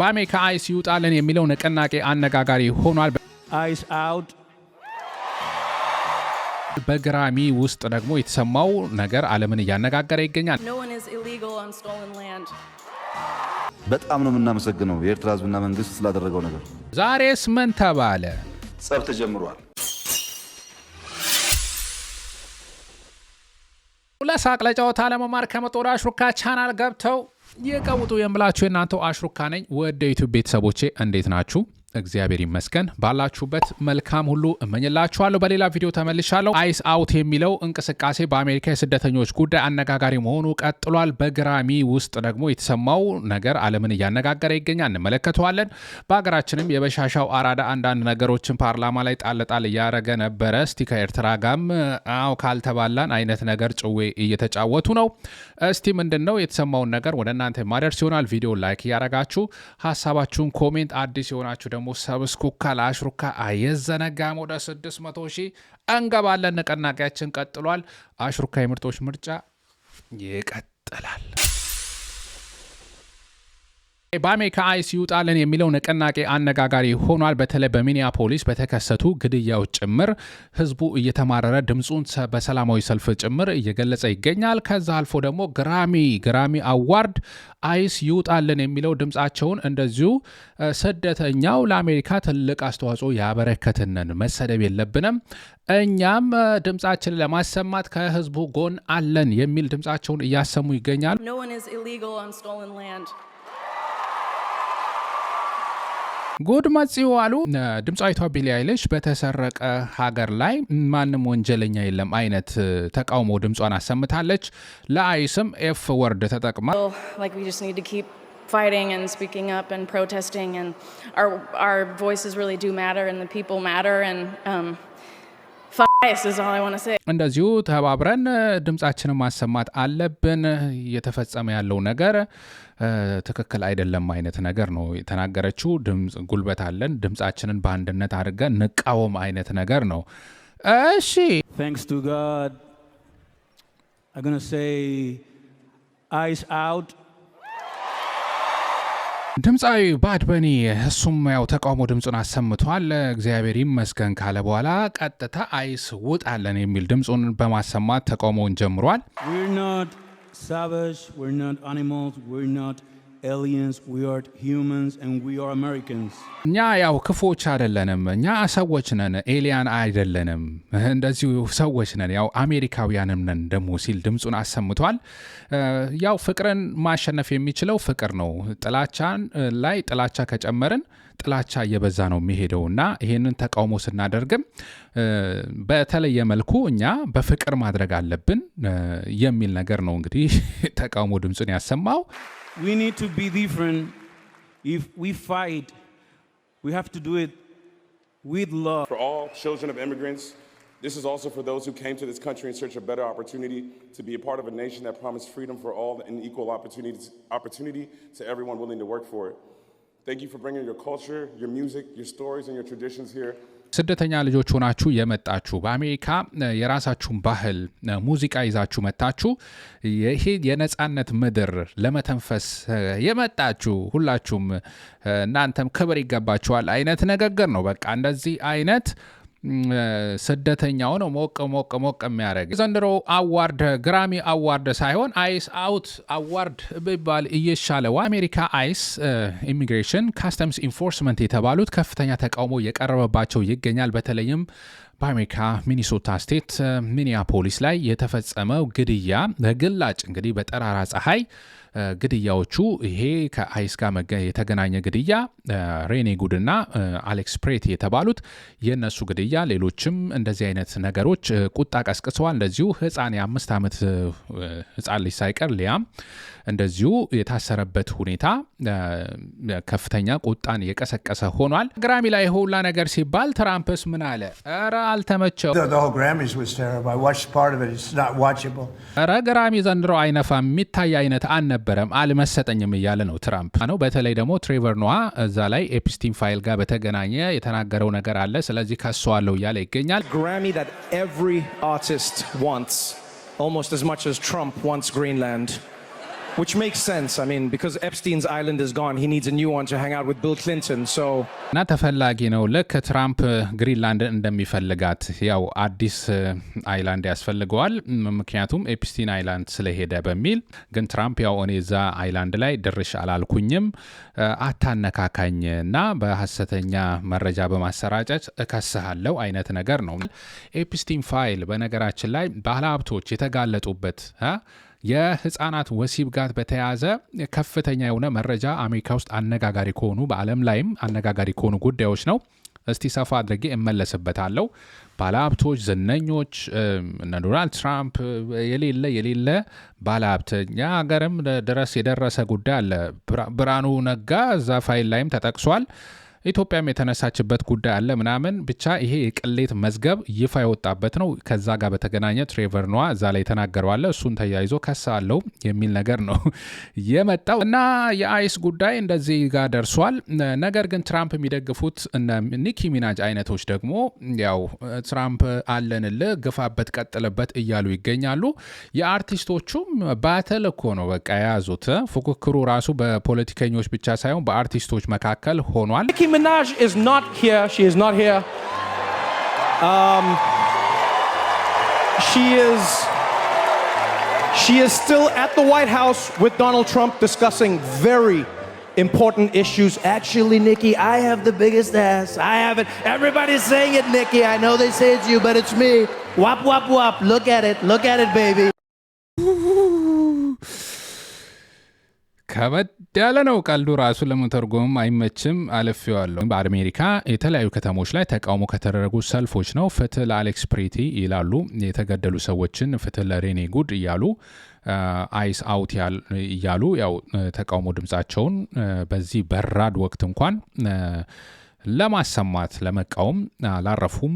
በአሜሪካ አይስ ይውጣልን የሚለው ንቅናቄ አነጋጋሪ ሆኗል። አይስ አውት። በግራሚ ውስጥ ደግሞ የተሰማው ነገር ዓለምን እያነጋገረ ይገኛል። በጣም ነው የምናመሰግነው የኤርትራ ሕዝብና መንግስት ስላደረገው ነገር። ዛሬስ ምን ተባለ? ጸብ ተጀምሯል። ለሳቅ ለጨዋታ ለመማር ከመጦዳ አሽሩካ ቻናል ገብተው የቀውጡ የምላችሁ የእናንተው አሽሩካ ነኝ። ወደ ዩቲዩብ ቤተሰቦቼ እንዴት ናችሁ? እግዚአብሔር ይመስገን። ባላችሁበት መልካም ሁሉ እመኝላችኋለሁ። በሌላ ቪዲዮ ተመልሻለሁ። አይስ አውት የሚለው እንቅስቃሴ በአሜሪካ የስደተኞች ጉዳይ አነጋጋሪ መሆኑ ቀጥሏል። በግራሚ ውስጥ ደግሞ የተሰማው ነገር ዓለምን እያነጋገረ ይገኛል። እንመለከተዋለን። በሀገራችንም የበሻሻው አራዳ አንዳንድ ነገሮችን ፓርላማ ላይ ጣልጣል እያረገ ነበረ። እስቲ ከኤርትራ ጋም አው ካልተባላን አይነት ነገር ጭዌ እየተጫወቱ ነው። እስቲ ምንድን ነው የተሰማውን ነገር ወደ እናንተ ማደርስ ይሆናል። ቪዲዮ ላይክ እያረጋችሁ ሀሳባችሁን ኮሜንት፣ አዲስ የሆናችሁ ደግሞ ሰብስኩካ ለአሽሩካ አየዘነጋም። ወደ 600,000 እንገባለን። ንቅናቄያችን ቀጥሏል። አሽሩካ የምርጦች ምርጫ ይቀጥላል። በአሜሪካ አይስ ይውጣልን የሚለው ንቅናቄ አነጋጋሪ ሆኗል። በተለይ በሚኒያፖሊስ በተከሰቱ ግድያዎች ጭምር ህዝቡ እየተማረረ ድምፁን በሰላማዊ ሰልፍ ጭምር እየገለጸ ይገኛል። ከዛ አልፎ ደግሞ ግራሚ አዋርድ አይስ ይውጣልን የሚለው ድምፃቸውን እንደዚሁ ስደተኛው ለአሜሪካ ትልቅ አስተዋጽኦ ያበረከትንን መሰደብ የለብንም እኛም ድምፃችን ለማሰማት ከህዝቡ ጎን አለን የሚል ድምፃቸውን እያሰሙ ይገኛሉ። ጉድ መጽኡ አሉ። ድምፃዊቷ ቢሊ አይሊሽ በተሰረቀ ሀገር ላይ ማንም ወንጀለኛ የለም አይነት ተቃውሞ ድምጿን አሰምታለች። ለአይስም ኤፍ ወርድ ተጠቅማ fighting and speaking up and protesting and our voices really do matter and the people matter and is all I want to say. እንደዚሁ ተባብረን ድምጻችንን ማሰማት አለብን። እየተፈጸመ ያለው ነገር ትክክል አይደለም አይነት ነገር ነው የተናገረችው። ድምጽ ጉልበት አለን፣ ድምጻችንን በአንድነት አድርገን ንቃወም አይነት ነገር ነው። እሺ Thanks to God I'm going to say eyes out. ድምፃዊ ባድ በኒ እሱም ያው ተቃውሞ ድምፁን አሰምቷል። እግዚአብሔር ይመስገን ካለ በኋላ ቀጥታ አይስ ውጣለን የሚል ድምፁን በማሰማት ተቃውሞውን ጀምሯል። We're not savage, we're not animals, we're not aliens, we are humans and we are Americans. እኛ ያው ክፎች አይደለንም፣ እኛ ሰዎች ነን፣ ኤሊያን አይደለንም፣ እንደዚሁ ሰዎች ነን፣ ያው አሜሪካውያንም ነን ደግሞ ሲል ድምፁን አሰምቷል። ያው ፍቅርን ማሸነፍ የሚችለው ፍቅር ነው። ጥላቻን ላይ ጥላቻ ከጨመርን ጥላቻ እየበዛ ነው የሚሄደውና ይሄንን ተቃውሞ ስናደርግም በተለየ መልኩ እኛ በፍቅር ማድረግ አለብን የሚል ነገር ነው እንግዲህ ተቃውሞ ድምፁን ያሰማው። We need to be different. If we fight, we have to do it with love. For all children of immigrants, this is also for those who came to this country in search of better opportunity to be a part of a nation that promised freedom for all and equal opportunity to everyone willing to work for it. Thank you for bringing your culture, your music, your stories, and your traditions here. ስደተኛ ልጆች ሆናችሁ የመጣችሁ በአሜሪካ የራሳችሁን ባህል ሙዚቃ ይዛችሁ መጣችሁ ይሄ የነጻነት ምድር ለመተንፈስ የመጣችሁ ሁላችሁም እናንተም ክብር ይገባችኋል አይነት ንግግር ነው። በቃ እንደዚህ አይነት ስደተኛው ነው ሞቅ የሚያደርግ። ዘንድሮ አዋርድ ግራሚ አዋርድ ሳይሆን አይስ አውት አዋርድ ቢባል እየሻለው። አሜሪካ አይስ ኢሚግሬሽን ካስተምስ ኢንፎርስመንት የተባሉት ከፍተኛ ተቃውሞ የቀረበባቸው ይገኛል። በተለይም በአሜሪካ ሚኒሶታ ስቴት ሚኒያፖሊስ ላይ የተፈጸመው ግድያ በግላጭ እንግዲህ በጠራራ ፀሐይ ግድያዎቹ ይሄ ከአይስ ጋር የተገናኘ ግድያ ሬኔ ጉድና አሌክስ ፕሬት የተባሉት የነሱ ግድያ ሌሎችም እንደዚህ አይነት ነገሮች ቁጣ ቀስቅሰዋል። እንደዚሁ ህፃን የ5 ዓመት ህፃን ልጅ ሳይቀር ሊያም እንደዚሁ የታሰረበት ሁኔታ ከፍተኛ ቁጣን የቀሰቀሰ ሆኗል። ግራሚ ላይ ሁላ ነገር ሲባል ትራምፕስ ምን አለ? ኧረ አልተመቸው። ኧረ ግራሚ ዘንድሮ አይነፋም የሚታይ አይነት አልነበረም አልመሰጠኝም እያለ ነው ትራምፕ ነው። በተለይ ደግሞ ትሬቨር ኖዋ እዛ ላይ ኤፕስቲን ፋይል ጋር በተገናኘ የተናገረው ነገር አለ። ስለዚህ ከሷለው እያለ ይገኛል። Grammy that every artist wants almost as much as Trump wants Greenland. Which makes sense. I mean, because Epstein's island is gone, he needs a new one to hang out with Bill Clinton. So እና ተፈላጊ ነው ልክ ትራምፕ ግሪንላንድን እንደሚፈልጋት ያው አዲስ አይላንድ ያስፈልገዋል ምክንያቱም ኤፕስቲን አይላንድ ስለሄደ በሚል ግን ትራምፕ ያው እኔ እዛ አይላንድ ላይ ድርሽ አላልኩኝም አታነካካኝና በሐሰተኛ መረጃ በማሰራጨት እከስሃለሁ አይነት ነገር ነው ኤፕስቲን ፋይል በነገራችን ላይ ባለሀብቶች የተጋለጡበት የህፃናት ወሲብ ጋር በተያያዘ ከፍተኛ የሆነ መረጃ አሜሪካ ውስጥ አነጋጋሪ ከሆኑ በዓለም ላይም አነጋጋሪ ከሆኑ ጉዳዮች ነው እስቲ ሰፋ አድርጌ እመለስበታለሁ ባለሀብቶች ዝነኞች እነ ዶናልድ ትራምፕ የሌለ ባለሀብተኛ ሀገርም ድረስ የደረሰ ጉዳይ አለ ብርሃኑ ነጋ እዛ ፋይል ላይም ተጠቅሷል ኢትዮጵያም የተነሳችበት ጉዳይ አለ ምናምን ብቻ ይሄ የቅሌት መዝገብ ይፋ የወጣበት ነው ከዛ ጋር በተገናኘ ትሬቨር ኖዋ እዛ ላይ ተናገረዋል እሱን ተያይዞ ከሳለው የሚል ነገር ነው የመጣው እና የአይስ ጉዳይ እንደዚህ ጋር ደርሷል ነገር ግን ትራምፕ የሚደግፉት እነ ኒኪ ሚናጅ አይነቶች ደግሞ ያው ትራምፕ አለንልህ ግፋበት ቀጥለበት እያሉ ይገኛሉ የአርቲስቶቹም ባተል እኮ ነው በቃ የያዙት ፉክክሩ ራሱ በፖለቲከኞች ብቻ ሳይሆን በአርቲስቶች መካከል ሆኗል Nicki Minaj is not here. She is not here. She is still at the White House with Donald Trump discussing very important issues. Actually, Nicki, I have the biggest ass. I have it. Everybody's saying it, Nicki. I know they say it's you, but it's me. Wop, wop, wop. Look at it. Look at it, baby. ከበድ ያለ ነው ቀልዱ ራሱ ለመተርጎም አይመችም አለፈዋለሁ በአሜሪካ የተለያዩ ከተሞች ላይ ተቃውሞ ከተደረጉ ሰልፎች ነው ፍትህ ለአሌክስ ፕሪቲ ይላሉ የተገደሉ ሰዎችን ፍትህ ለሬኔ ጉድ ይያሉ አይስ አውት ይያሉ ያው ተቃውሞ ድምጻቸውን በዚህ በራድ ወቅት እንኳን ለማሰማት ለመቃወም አላረፉም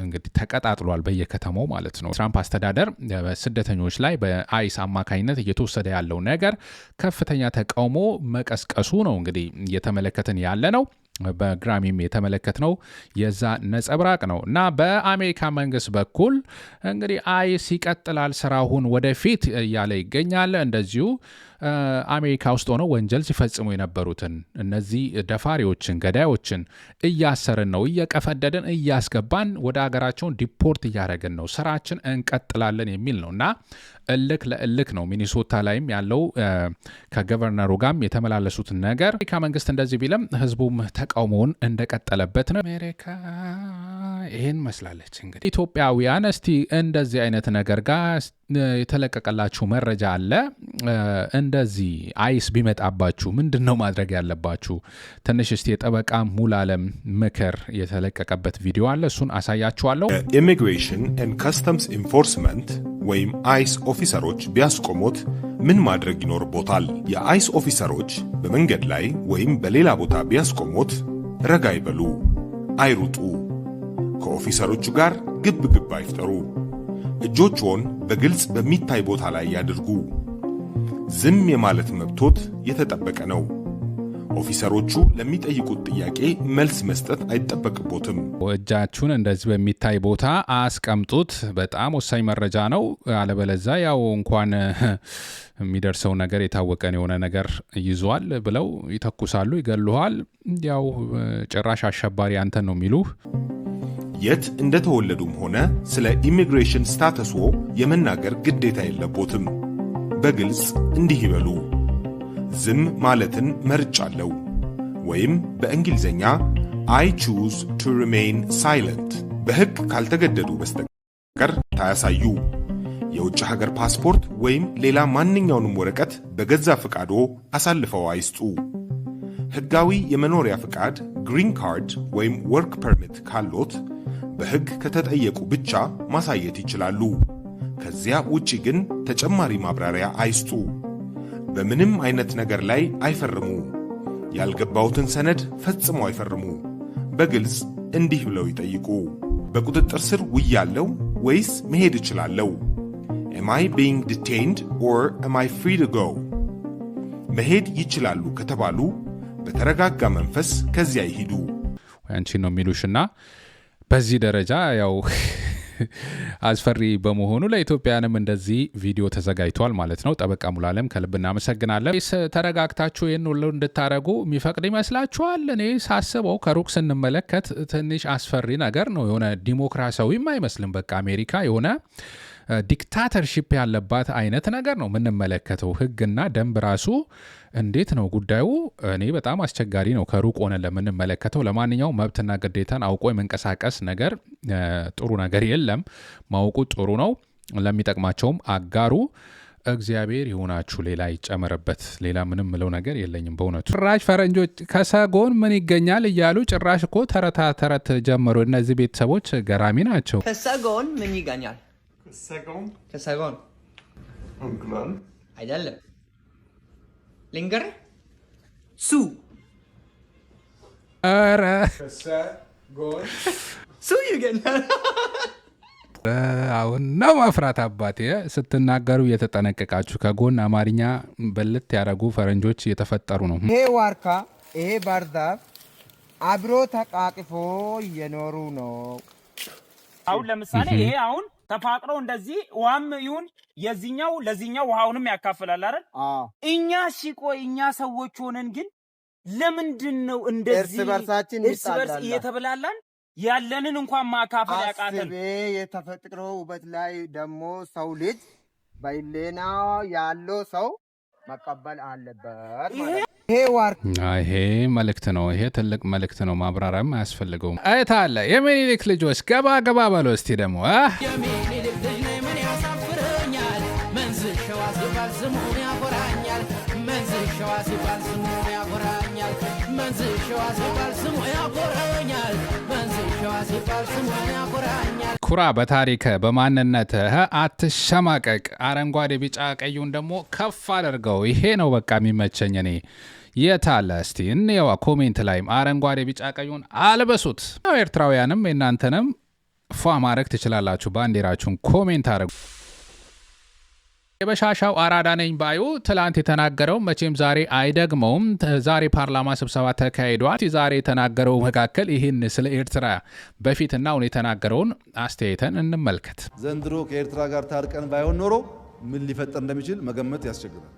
እንግዲህ ተቀጣጥሏል በየከተማው ማለት ነው ትራምፕ አስተዳደር በስደተኞች ላይ በአይስ አማካኝነት እየተወሰደ ያለው ነገር ከፍተኛ ተቃውሞ መቀስቀሱ ነው እንግዲህ እየተመለከትን ያለ ነው በግራሚም የተመለከትነው የዛ ነጸብራቅ ነው እና በአሜሪካ መንግስት በኩል እንግዲህ አይስ ይቀጥላል ስራውን ወደፊት ያለ ይገኛል እንደዚሁ አሜሪካ ውስጥ ሆነው ወንጀል ሲፈጽሙ የነበሩትን እነዚህ ደፋሪዎችን ገዳዮችን እያሰርን ነው እየቀፈደደን እያስገባን ወደ ሀገራቸውን ዲፖርት እያደረግን ነው ስራችን እንቀጥላለን የሚል ነውና እልክ ለእልክ ነው ሚኒሶታ ላይም ያለው ከገቨርነሩ ጋርም የተመላለሱት ነገር አሜሪካ መንግስት እንደዚህ ቢለም ህዝቡም ተቃውሞውን እንደቀጠለበት ነው አሜሪካ ይሄን መስላለች እንግዲህ ኢትዮጵያውያን እስቲ እንደዚህ አይነት ነገር ጋር የተለቀቀላችሁ መረጃ አለ እንደዚህ አይስ ቢመጣባችሁ ምንድነው ማድረግ ያለባችሁ ትንሽ እስቲ የጠበቃ ሙሉዓለም ምክር የተለቀቀበት ቪዲዮ አለ እሱን አሳያችኋለሁ ኢሚግሬሽን ኤንድ ከስተምስ ኢንፎርስመንት ወይም አይስ ኦፊሰሮች ቢያስቆሙት ምን ማድረግ ይኖርቦታል የአይስ ኦፊሰሮች በመንገድ ላይ ወይም በሌላ ቦታ ቢያስቆሙት ረጋ ይበሉ አይሩጡ ከኦፊሰሮቹ ጋር ግብ አይፍጠሩ እጆቹን በግልጽ በሚታይ ቦታ ላይ ያድርጉ ዝም የማለት መብቶት የተጠበቀ ነው ኦፊሰሮቹ ለሚጠይቁት ጥያቄ መልስ መስጠት አይጠበቅቦትም እጃችሁን እንደዚህ በሚታይ ቦታ አስቀምጡት በጣም ወሳኝ መረጃ ነው አለበለዚያ ያው እንኳን የሚደርሰው ነገር የታወቀን የሆነ ነገር ይዟል ብለው ይተኩሳሉ ይገሉሃል ያው ጭራሽ አሸባሪ አንተን ነው የሚሉ የት እንደተወለዱም ሆነ ስለ ኢሚግሬሽን ስታተስዎ የመናገር ግዴታ የለቦትም በግልጽ እንዲህ ይበሉ ዝም ማለትን መርጫለሁ ወይም በእንግሊዘኛ I choose to remain silent በሕግ ካልተገደዱ በስተቀር ታያሳዩ የውጭ ሀገር ፓስፖርት ወይም ሌላ ማንኛውንም ወረቀት በገዛ ፍቃዶ አሳልፈው አይስጡ ሕጋዊ የመኖሪያ ፍቃድ ግሪን ካርድ ወይም ወርክ ፐርሚት ካሎት በሕግ ከተጠየቁ ብቻ ማሳየት ይችላሉ ከዚያ ውጪ ግን ተጨማሪ ማብራሪያ አይስጡ በምንም አይነት ነገር ላይ አይፈርሙ ያልገባውትን ሰነድ ፈጽሞ አይፈርሙ በግልጽ እንዲህ ብለው ይጠይቁ በቁጥጥር ስር ውያለው ወይስ መሄድ እችላለሁ Am I being detained or am I free to go መሄድ ይችላሉ ከተባሉ በተረጋጋ መንፈስ ከዚያ ይሄዱ አንቺ ነው የሚሉሽና በዚህ ደረጃ ያው አስፈሪ በመሆኑ ለኢትዮጵያንም እንደዚህ ቪዲዮ ተዘጋጅቷል ማለት ነው። ጠበቃ ሙሉዓለም ከልብ እናመሰግናለን። ተረጋግታችሁ ይህን ሁሉ እንድታደርጉ የሚፈቅድ ይመስላችኋል? እኔ ሳስበው ከሩቅ ስንመለከት ትንሽ አስፈሪ ነገር ነው። የሆነ ዲሞክራሲያዊም አይመስልም። በቃ አሜሪካ የሆነ ዲክታተርሺፕ ያለባት አይነት ነገር ነው የምንመለከተው። ህግና ደንብ ራሱ እንዴት ነው ጉዳዩ? እኔ በጣም አስቸጋሪ ነው ከሩቅ ሆነ ለምንመለከተው። ለማንኛውም መብትና ግዴታን አውቆ የመንቀሳቀስ ነገር ጥሩ ነገር የለም። ማወቁ ጥሩ ነው። ለሚጠቅማቸውም አጋሩ። እግዚአብሔር ይሁናችሁ፣ ሌላ ይጨመርበት። ሌላ ምንም ምለው ነገር የለኝም በእውነቱ። ጭራሽ ፈረንጆች ከሰጎን ምን ይገኛል እያሉ ጭራሽ እኮ ተረት ጀመሩ። እነዚህ ቤተሰቦች ገራሚ ናቸው። ከሰጎን ምን ይገኛል? ከሰጎን እንቁላል አይደለም፣ ልንገርህ ሱ ኧረ ሱ ይገኛል። አሁን ነው መፍራት አባቴ። ስትናገሩ እየተጠነቀቃችሁ ከጎን አማርኛ በልት ያደረጉ ፈረንጆች እየተፈጠሩ ነው። ይሄ ዋርካ ይሄ ባርዛፍ አብሮ ተቃቅፎ እየኖሩ ነው። አሁን ለምሳሌ ይሄ አሁን ተፋቅረው እንደዚህ ውሃም ይሁን የዚህኛው ለዚህኛው ውሃውንም ያካፍላል አይደል? እኛ ሲቆይ እኛ ሰዎች ሆነን ግን ለምንድን ነው እንደዚህ እርስ በርስ እየተበላላን ያለንን እንኳን ማካፈል ያቃተን? የተፈጥሮ ውበት ላይ ደግሞ ሰው ልጅ በሌና ያለው ሰው መቀበል አለበት። ይሄ መልእክት ነው። ይሄ ትልቅ መልእክት ነው። ማብራሪያም አያስፈልገውም። አይታ አለ የሚኒሊክ ልጆች ገባ በሎ እስቲ ደግሞ የሚኒሊክ ልጅ ነኝ ምን ያሳፍረኛል? መንዝር ሸዋ ሲባል ስሙን ያኮራኛል። መንዝር ሸዋ ሲባል ስሙን ያኮራኛል። መንዝር ሸዋ ሲባል ስሙን ያኮራኛል። መንዝር ሸዋ ሲባል ስሙን ያኮራኛል። ኩራ በታሪክ በማንነትህ አትሸማቀቅ። አረንጓዴ ቢጫ ቀዩን ደግሞ ከፍ አድርገው። ይሄ ነው በቃ የሚመቸኝ እኔ። የታለ እስቲ እንየዋ ኮሜንት ላይም አረንጓዴ ቢጫ ቀዩን አልበሱት። ኤርትራውያንም እናንተንም ፏ ማድረግ ትችላላችሁ። ባንዲራችሁን ኮሜንት አድርጉ። የበሻሻው አራዳ ነኝ ባዩ ትላንት የተናገረው መቼም ዛሬ አይደግመውም። ዛሬ ፓርላማ ስብሰባ ተካሂዷል። ዛሬ የተናገረው መካከል ይህን ስለ ኤርትራ በፊትና አሁን የተናገረውን አስተያየተን እንመልከት። ዘንድሮ ከኤርትራ ጋር ታርቀን ባይሆን ኖሮ ምን ሊፈጠር እንደሚችል መገመት ያስቸግራል።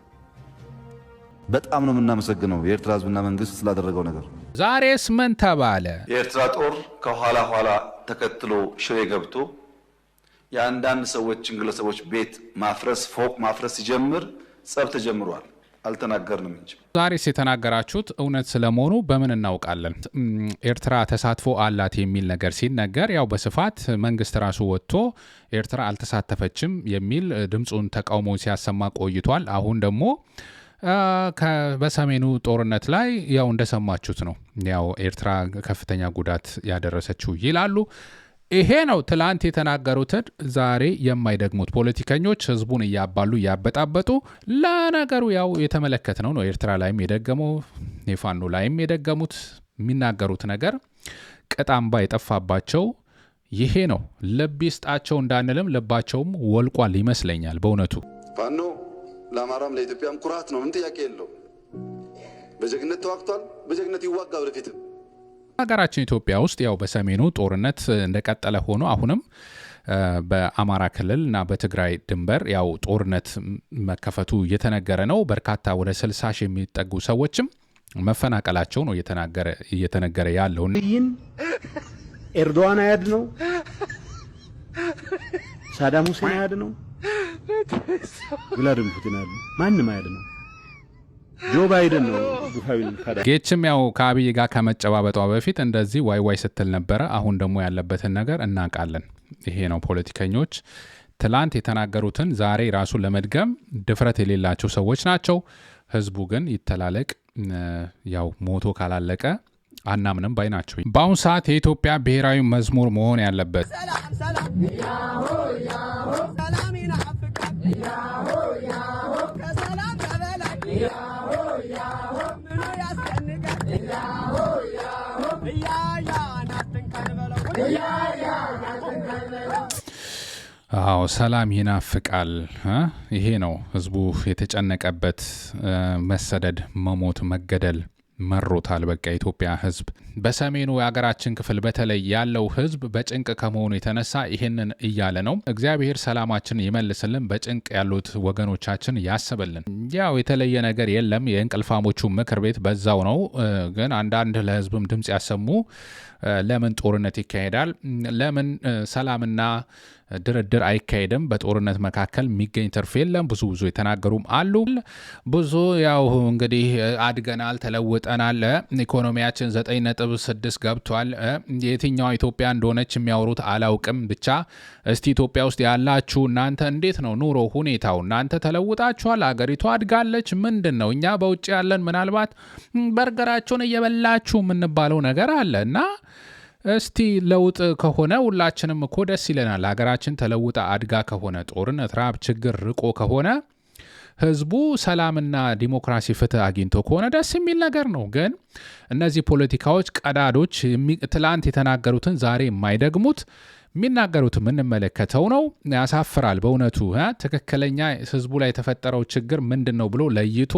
በጣም ነው የምናመሰግነው የኤርትራ ሕዝብና መንግስት ስላደረገው ነገር። ዛሬስ ምን ተባለ? የኤርትራ ጦር ከኋላ ኋላ ተከትሎ ሽሬ ገብቶ የአንዳንድ ሰዎችን ግለሰቦች ቤት ማፍረስ ፎቅ ማፍረስ ሲጀምር ጸብ ተጀምሯል። አልተናገርንም እንጂ። ዛሬስ የተናገራችሁት እውነት ስለመሆኑ በምን እናውቃለን? ኤርትራ ተሳትፎ አላት የሚል ነገር ሲነገር ያው በስፋት መንግስት ራሱ ወጥቶ ኤርትራ አልተሳተፈችም የሚል ድምፁን ተቃውሞ ሲያሰማ ቆይቷል። አሁን ደግሞ በሰሜኑ ጦርነት ላይ ያው እንደሰማችሁት ነው ያው ኤርትራ ከፍተኛ ጉዳት ያደረሰችው ይላሉ። ይሄ ነው ትላንት የተናገሩትን ዛሬ የማይደግሙት ፖለቲከኞች ህዝቡን እያባሉ እያበጣበጡ። ለነገሩ ያው የተመለከትነው ነው። ኤርትራ ላይም የደገመው የፋኖ ላይም የደገሙት የሚናገሩት ነገር ቅጣምባ የጠፋባቸው ይሄ ነው። ልብ ይስጣቸው እንዳንልም ልባቸውም ወልቋል ይመስለኛል በእውነቱ። ፋኖ ለአማራም ለኢትዮጵያም ኩራት ነው፣ ምን ጥያቄ የለው። በጀግነት ተዋግቷል፣ በጀግነት ይዋጋ ወደፊትም። ሀገራችን ኢትዮጵያ ውስጥ ያው በሰሜኑ ጦርነት እንደቀጠለ ሆኖ አሁንም በአማራ ክልል እና በትግራይ ድንበር ያው ጦርነት መከፈቱ እየተነገረ ነው። በርካታ ወደ 60 ሺህ የሚጠጉ ሰዎችም መፈናቀላቸው ነው እየተነገረ ያለው። ኤርዶዋን አያድ ነው፣ ሳዳም ሁሴን አያድ ነው፣ ቭላድሚር ፑቲን አያድ ነው፣ ማንም አያድ ነው። ጆ ባይደን ነው ጌችም ያው ከአብይ ጋር ከመጨባበጧ በፊት እንደዚህ ዋይ ዋይ ስትል ነበረ። አሁን ደግሞ ያለበትን ነገር እናውቃለን። ይሄ ነው ፖለቲከኞች ትላንት የተናገሩትን ዛሬ ራሱን ለመድገም ድፍረት የሌላቸው ሰዎች ናቸው። ህዝቡ ግን ይተላለቅ፣ ያው ሞቶ ካላለቀ አናምንም ባይ ናቸው። በአሁኑ ሰዓት የኢትዮጵያ ብሔራዊ መዝሙር መሆን ያለበት አዎ ሰላም ይናፍቃል። ይሄ ነው ህዝቡ የተጨነቀበት፣ መሰደድ፣ መሞት፣ መገደል መሮታል። በቃ ኢትዮጵያ ህዝብ በሰሜኑ የሀገራችን ክፍል በተለይ ያለው ህዝብ በጭንቅ ከመሆኑ የተነሳ ይሄንን እያለ ነው። እግዚአብሔር ሰላማችን ይመልስልን፣ በጭንቅ ያሉት ወገኖቻችን ያስብልን። ያው የተለየ ነገር የለም። የእንቅልፋሞቹ ምክር ቤት በዛው ነው። ግን አንዳንድ ለህዝብም ድምጽ ያሰሙ ለምን ጦርነት ይካሄዳል? ለምን ሰላምና ድርድር አይካሄድም? በጦርነት መካከል የሚገኝ ትርፍ የለም። ብዙ የተናገሩም አሉ። ብዙ ያው እንግዲህ አድገናል፣ ተለውጠናል፣ ኢኮኖሚያችን 9.6 ገብቷል። የትኛው ኢትዮጵያ እንደሆነች የሚያወሩት አላውቅም። ብቻ እስቲ ኢትዮጵያ ውስጥ ያላችሁ እናንተ እንዴት ነው ኑሮ ሁኔታው? እናንተ ተለውጣችኋል? አገሪቷ አድጋለች? ምንድን ነው? እኛ በውጭ ያለን ምናልባት በርገራቸውን እየበላችሁ የምንባለው ነገር አለ እና እስቲ ለውጥ ከሆነ ሁላችንም እኮ ደስ ይለናል። ሀገራችን ተለውጣ አድጋ ከሆነ ጦርነት፣ ራብ፣ ችግር ርቆ ከሆነ ህዝቡ ሰላምና ዲሞክራሲ ፍትህ አግኝቶ ከሆነ ደስ የሚል ነገር ነው። ግን እነዚህ ፖለቲካዎች ቀዳዶች ትላንት የተናገሩትን ዛሬ የማይደግሙት የሚናገሩት የምንመለከተው ነው። ያሳፍራል በእውነቱ። ትክክለኛ ህዝቡ ላይ የተፈጠረው ችግር ምንድን ነው ብሎ ለይቶ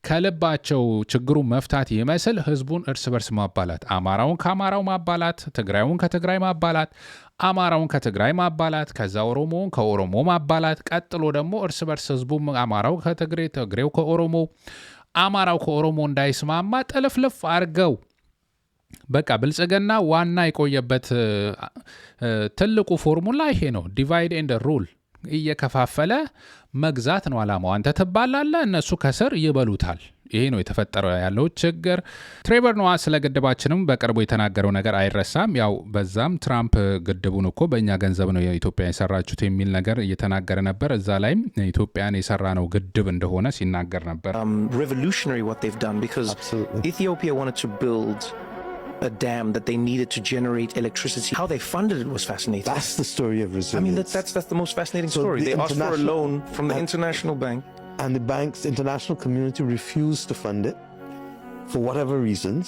ከልባቸው ችግሩ መፍታት ይመስል ህዝቡን እርስ በርስ ማባላት፣ አማራውን ከአማራው ማባላት፣ ትግራዩን ከትግራይ ማባላት፣ አማራውን ከትግራይ ማባላት፣ ከዛ ኦሮሞውን ከኦሮሞ ማባላት፣ ቀጥሎ ደግሞ እርስ በርስ ህዝቡ አማራው ከትግሬ፣ ትግሬው ከኦሮሞ፣ አማራው ከኦሮሞ እንዳይስማማ ጥልፍልፍ አርገው በቃ ብልጽግና ዋና የቆየበት ትልቁ ፎርሙላ ይሄ ነው። ዲቫይድ ኤንድ ሩል፣ እየከፋፈለ መግዛት ነው አላማው። አንተ ትባላለህ፣ እነሱ ከስር ይበሉታል። ይሄ ነው የተፈጠረው ያለው ችግር። ትሬቨር ኖዋ ስለ ግድባችንም በቅርቡ የተናገረው ነገር አይረሳም። ያው በዛም ትራምፕ ግድቡን እኮ በእኛ ገንዘብ ነው የኢትዮጵያ የሰራችሁት የሚል ነገር እየተናገረ ነበር። እዛ ላይም ኢትዮጵያን የሰራ ነው ግድብ እንደሆነ ሲናገር ነበር። Revolutionary what they've done because Ethiopia wanted to build a dam that they needed to generate electricity. How they funded it was fascinating. That's the story of resilience. I mean, that's the most fascinating story. They asked for a loan from the international bank. And the bank's international community refused to fund it for whatever reasons.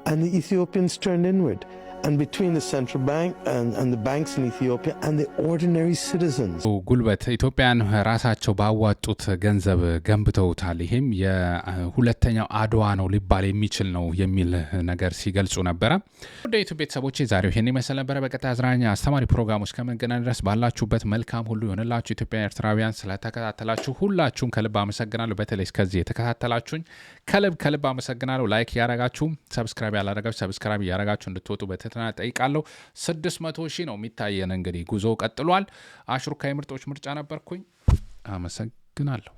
And the Ethiopians turned inward. And between the central bank and the banks in Ethiopia and the ordinary citizens. ጉልበት ኢትዮጵያን ራሳቸው ባዋጡት ገንዘብ ገንብተውታል። ይሄም የሁለተኛው አድዋ ነው ሊባል የሚችል ነው የሚል ነገር ሲገልጹ ነበረ። ወደ ዩቲዩብ ቤተሰቦች ዛሬው ይሄን ይመስል ነበረ። በቀጣይ አዝናኛ አስተማሪ ፕሮግራሞች ከመገናኘት ድረስ ባላችሁበት መልካም ሁሉ ይሆንላችሁ። ኢትዮጵያውያን ኤርትራውያን ስለተከታተላችሁ ሁላችሁም ከልብ አመሰግናለሁ። በተለይ እስከዚህ የተከታተላችሁኝ ከልብ አመሰግናለሁ። ላይክ ያረጋችሁ፣ ሰብስክራይብ ያላረጋችሁ ሰብስክራይብ ያረጋችሁ እንድትወጡ በትህትና ጠይቃለሁ። 600,000 ነው የሚታየን። እንግዲህ ጉዞ ቀጥሏል። አሽሩካ የምርጦች ምርጫ ነበርኩኝ። አመሰግናለሁ።